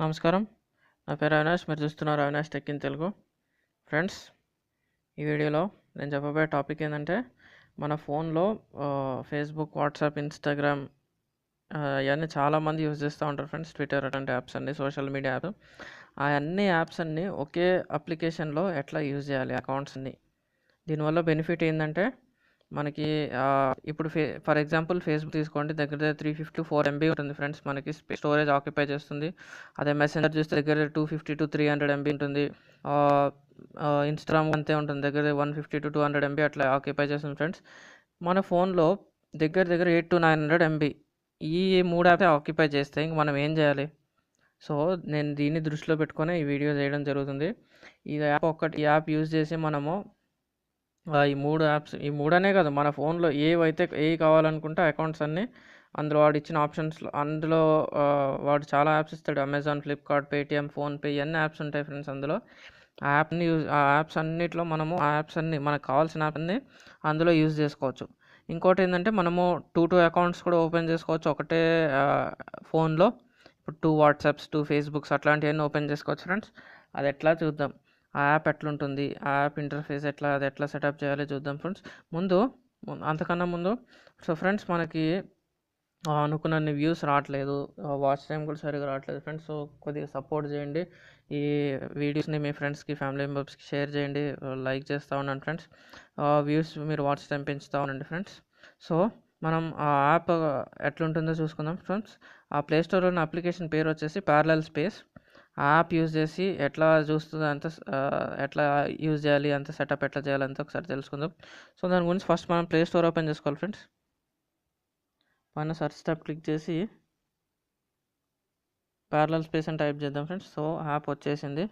నమస్కారం. నా పేరు అవినాష్. మీరు చూస్తున్నారు Avinash tech in Telugu. Friends, ఈ వీడియోలో నేను చెప్పబోయే టాపిక్ ఏంటంటే, మన ఫోన్లో ఫేస్బుక్, వాట్సాప్, ఇన్స్టాగ్రామ్ ఇవన్నీ చాలామంది యూజ్ చేస్తూ ఉంటారు ఫ్రెండ్స్. ట్విట్టర్ అట్లాంటి యాప్స్ అన్ని, సోషల్ మీడియా యాప్. ఆ అన్ని యాప్స్ అన్నీ ఒకే అప్లికేషన్లో ఎట్లా యూజ్ చేయాలి అకౌంట్స్ అన్ని. దీనివల్ల బెనిఫిట్ ఏంటంటే, మనకి ఇప్పుడు ఫర్ ఎగ్జాంపుల్ ఫేస్బుక్ తీసుకోండి, దగ్గర 354 MB ఉంటుంది ఫ్రెండ్స్. మనకి స్టోరేజ్ ఆక్యుపై చేస్తుంది. అదే మెసెంజర్ చూస్తే దగ్గర 250 to 300 MB ఉంటుంది. ఇన్స్టాగ్రామ్ అంతే ఉంటుంది, దగ్గర 150 to 200 MB అట్లా ఆక్యుపై చేస్తుంది ఫ్రెండ్స్. మన ఫోన్లో దగ్గర 800 to 900 MB ఈ 3 యాప్స్ ఆక్యుపై చేస్తే ఇంక మనం ఏం చేయాలి? సో నేను దీన్ని దృష్టిలో పెట్టుకొని ఈ వీడియో చేయడం జరుగుతుంది. ఈ యాప్ యూజ్ చేసి మనము ఈ 3 యాప్స్, ఈ 3 అనే కాదు, మన ఫోన్లో ఏవి కావాలనుకుంటే అకౌంట్స్ అన్నీ అందులో వాడు ఇచ్చిన ఆప్షన్స్లో, అందులో వాడు చాలా యాప్స్ ఇస్తాడు. అమెజాన్, ఫ్లిప్కార్ట్, పేటిఎం, ఫోన్పే, ఇవన్నీ యాప్స్ ఉంటాయి ఫ్రెండ్స్. అందులో ఆ యాప్స్ అన్నిట్లో మనము ఆ యాప్స్ అన్నీ మనకు కావాల్సిన యాప్ అన్నీ అందులో యూజ్ చేసుకోవచ్చు. ఇంకోటి ఏంటంటే, మనము 2 అకౌంట్స్ కూడా ఓపెన్ చేసుకోవచ్చు ఒకటే ఫోన్లో. ఇప్పుడు 2 వాట్సాప్స్, 2 ఫేస్బుక్స్ అట్లాంటివన్నీ ఓపెన్ చేసుకోవచ్చు ఫ్రెండ్స్. అది ఎట్లా చూద్దాం, ఆ యాప్ ఎట్లుంటుంది, ఆ యాప్ ఇంటర్ఫేస్ అది ఎట్లా సెటప్ చేయాలో చూద్దాం ఫ్రెండ్స్. అంతకన్నా ముందు సో ఫ్రెండ్స్, మనకి అనుకున్నన్ని వ్యూస్ రావట్లేదు, వాచ్ టైం కూడా సరిగా రావట్లేదు ఫ్రెండ్స్. సో కొద్దిగా సపోర్ట్ చేయండి. ఈ వీడియోస్ని మీ ఫ్రెండ్స్కి, ఫ్యామిలీ మెంబర్స్కి షేర్ చేయండి, లైక్ చేస్తూ ఉండండి ఫ్రెండ్స్. వ్యూస్, మీరు వాచ్ టైం పెంచుతూ ఉండండి ఫ్రెండ్స్. సో మనం ఆ యాప్ ఎట్లుంటుందో చూసుకుందాం ఫ్రెండ్స్. ఆ ప్లేస్టోర్లోని అప్లికేషన్ పేరు వచ్చేసి ప్యారలల్ స్పేస్. ఆ యాప్ యూజ్ చేసి ఎట్లా చూస్తుందో ఎట్లా యూజ్ చేయాలి, అంత సెటప్ ఎట్లా చేయాలి అంతా ఒకసారి తెలుసుకుందాం. సో దాని గురించి ఫస్ట్ మనం ప్లే స్టోర్ ఓపెన్ చేసుకోవాలి ఫ్రెండ్స్. పైన సర్చ్ ట్యాబ్ క్లిక్ చేసి ప్యారలల్ స్పేస్ అని టైప్ చేద్దాం ఫ్రెండ్స్. సో యాప్ వచ్చేసింది.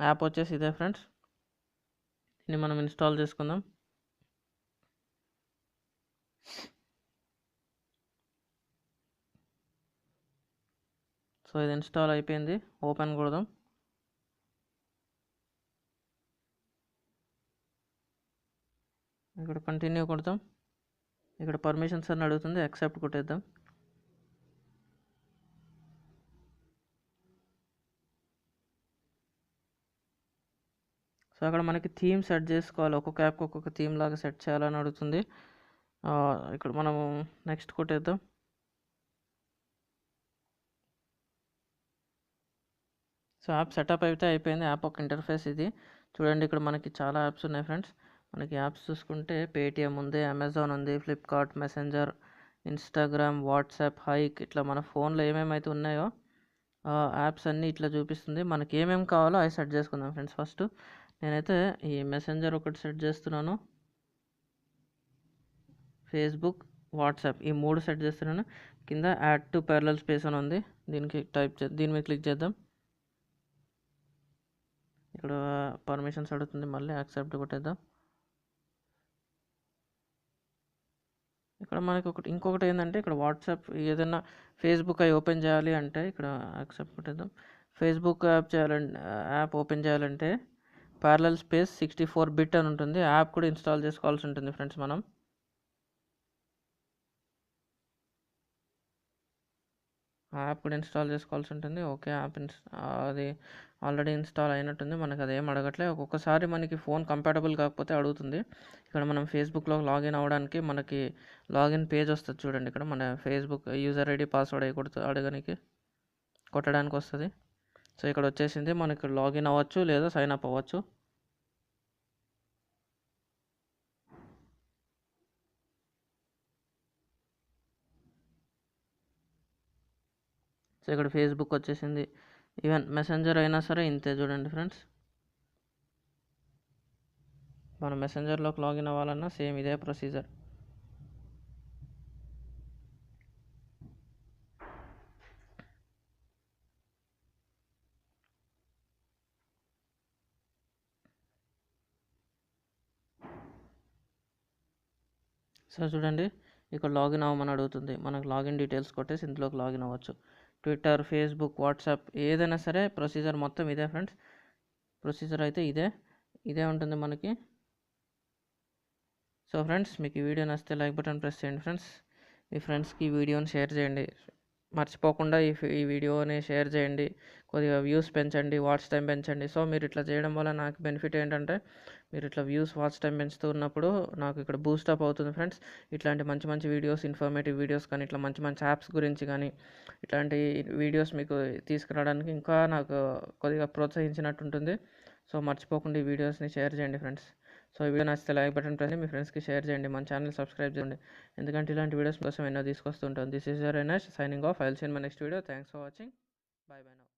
యాప్ వచ్చేసి ఇదే ఫ్రెండ్స్. దీన్ని మనం ఇన్స్టాల్ చేసుకుందాం. సో ఇది ఇన్స్టాల్ అయిపోయింది. ఓపెన్ కొడదాం. ఇక్కడ కంటిన్యూ కొడతాం. ఇక్కడ పర్మిషన్స్ అని అడుగుతుంది, యాక్సెప్ట్ కొట్టేద్దాం. సో అక్కడ మనకి థీమ్ సెట్ చేసుకోవాలి, ఒక్కొక్క యాప్కి ఒక్కొక్క థీమ్ లాగా సెట్ చేయాలని అడుగుతుంది. ఇక్కడ మనము నెక్స్ట్ కొట్టేద్దాం. సో యాప్ సెటప్ అయితే అయిపోయింది. యాప్ ఒక ఇంటర్ఫేస్ ఇది చూడండి. ఇక్కడ మనకి చాలా యాప్స్ ఉన్నాయి ఫ్రెండ్స్. మనకి యాప్స్ చూసుకుంటే పేటిఎం ఉంది, అమెజాన్ ఉంది, Flipkart, messenger, Instagram, WhatsApp, hike, ఇట్లా మన ఫోన్లో ఏమేమైతే ఉన్నాయో యాప్స్ అన్నీ ఇట్లా చూపిస్తుంది. మనకి ఏమేమి కావాలో అవి సెట్ చేసుకుందాం ఫ్రెండ్స్. ఫస్ట్ నేనైతే ఈ మెసెంజర్ ఒకటి సెట్ చేస్తున్నాను, ఫేస్బుక్, వాట్సాప్ ఈ 3 సెట్ చేస్తున్నాను. కింద యాడ్ టు ప్యారలల్ స్పేస్ అని ఉంది, దీని మీద క్లిక్ చేద్దాం. ఇక్కడ పర్మిషన్స్ అడుగుతుంది, మళ్ళీ యాక్సెప్ట్ కొట్టేద్దాం. ఇక్కడ మనకి ఇంకొకటి ఏంటంటే, ఇక్కడ వాట్సాప్ ఏదైనా ఫేస్బుక్ అవి ఓపెన్ చేయాలి అంటే ఇక్కడ యాక్సెప్ట్ కొట్టేద్దాం. ఫేస్బుక్ యాప్ ఓపెన్ చేయాలంటే ప్యారలల్ స్పేస్ 64 బిట్ అని ఉంటుంది. యాప్ కూడా ఇన్స్టాల్ చేసుకోవాల్సి ఉంటుంది ఫ్రెండ్స్. మనం యాప్ కూడా ఇన్స్టాల్ చేసుకోవాల్సి ఉంటుంది. ఓకే, అది ఆల్రెడీ ఇన్స్టాల్ అయినట్టుంది. మనకు అదేం అడగట్లే. ఒక్కొక్కసారి మనకి ఫోన్ కంపాటబుల్ కాకపోతే అడుగుతుంది. ఇక్కడ మనం ఫేస్బుక్లో లాగిన్ అవ్వడానికి మనకి లాగిన్ పేజ్ వస్తుంది చూడండి. ఇక్కడ మన ఫేస్బుక్ యూజర్ ఐడి, పాస్వర్డ్ అడగడానికి కొట్టడానికి వస్తుంది. సో ఇక్కడ వచ్చేసింది. మనకి ఇక్కడ లాగిన్ అవ్వచ్చు లేదా సైన్ అప్ అవ్వచ్చు. సో ఇక్కడ ఫేస్బుక్ వచ్చేసింది. ఈవెన్ మెసెంజర్ అయినా సరే ఇంతే చూడండి ఫ్రెండ్స్. మనం మెసెంజర్లోకి లాగిన్ అవ్వాలన్నా సేమ్ ఇదే ప్రొసీజర్. సో చూడండి, ఇక్కడ లాగిన్ అవ్వమని అడుగుతుంది. మనకు లాగిన్ డీటెయిల్స్ కొట్టేసి ఇందులోకి లాగిన్ అవ్వచ్చు. ట్విట్టర్, ఫేస్బుక్, వాట్సాప్ ఏదైనా సరే ప్రొసీజర్ మొత్తం ఇదే ఫ్రెండ్స్. ప్రొసీజర్ అయితే ఇదే ఉంటుంది మనకి. సో ఫ్రెండ్స్, మీకు ఈ వీడియో నచ్చితే లైక్ బటన్ ప్రెస్ చేయండి ఫ్రెండ్స్. మీ ఫ్రెండ్స్కి ఈ వీడియోని షేర్ చేయండి. మర్చిపోకుండా ఈ వీడియోని షేర్ చేయండి. కొద్దిగా వ్యూస్ పెంచండి, వాచ్ టైం పెంచండి. సో మీరు ఇట్లా చేయడం వల్ల నాకు బెనిఫిట్ ఏంటంటే, మీరు ఇట్లా వ్యూస్, వాచ్ టైం పెంచుతూ ఉన్నప్పుడు నాకు ఇక్కడ బూస్టప్ అవుతుంది ఫ్రెండ్స్. ఇట్లాంటి మంచి మంచి వీడియోస్, ఇన్ఫర్మేటివ్ వీడియోస్ కానీ, ఇట్లా మంచి మంచి యాప్స్ గురించి కానీ, ఇట్లాంటి వీడియోస్ మీకు తీసుకురావడానికి ఇంకా నాకు కొద్దిగా ప్రోత్సహించినట్టు ఉంటుంది. సో మర్చిపోకుండా ఈ వీడియోస్ని షేర్ చేయండి ఫ్రెండ్స్. సో ఈ వీడియో నచ్చితే లైక్ బటన్ ప్రెస్ చేయండి, మీ ఫ్రెండ్స్కి షేర్ చేయండి, మన ఛానల్ సబ్స్క్రైబ్ చేయండి. ఎందుకంటే ఇలాంటి వీడియోస్ కోసం ఎన్నో తీసుకొస్తుంటాను. దిస్ ఈజ్ యువర్ ఎనర్స్ signing off. I will see in my next video. Thanks for watching. Bye bye now.